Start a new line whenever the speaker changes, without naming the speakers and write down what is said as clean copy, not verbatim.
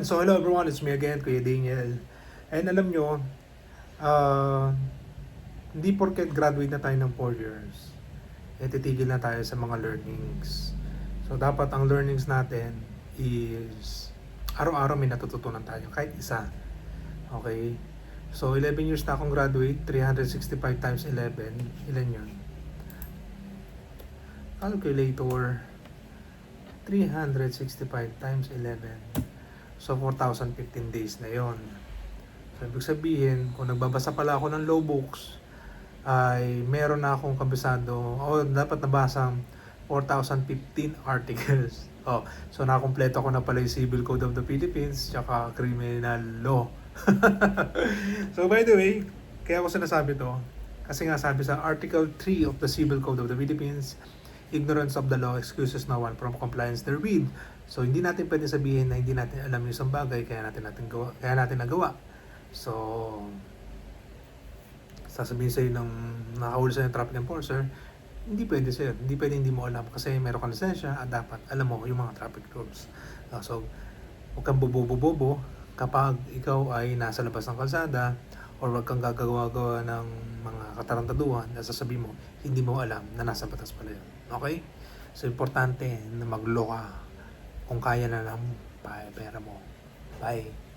So hello everyone, it's me again, Kuya Daniel. And alam nyo, uh, hindi porket graduate na tayo ng 4 years, titigil na tayo sa mga learnings. So dapat ang learnings natin is araw-araw may natututunan tayo, kahit isa. Okay? So 11 years na akong graduate, 365 times 11, ilan yun? Calculator, 365 times 11. So, 4,015 days na yon. So, ibig sabihin, kung nagbabasa pala ako ng law books, ay meron na akong kabisado, o dapat nabasang 4,015 articles. Oh, so nakakompleto ko na pala yung Civil Code of the Philippines, tsaka Criminal Law. So, by the way, kaya ko sinasabi to, kasi nga sabi sa Article 3 of the Civil Code of the Philippines, ignorance of the law excuses no one from compliance therewith. So hindi natin pwede sabihin na hindi natin alam yung isang bagay kaya natin nagawa. So sasabihin sa'yo ng nakahuli sa'yo ng traffic enforcer, hindi pwede sa'yo. Hindi pwede hindi mo alam kasi meron kang lisensya at dapat alam mo yung mga traffic rules. So huwag kang bobo-bobo kapag ikaw ay nasa labas ng kalsada or wag kang gagawa-gawa ng mga katarantaduhan na sasabihin mo, hindi mo alam na nasa batas pala yun. Okay? So, importante na mag-law ka kung kaya na ng pera mo. Bye!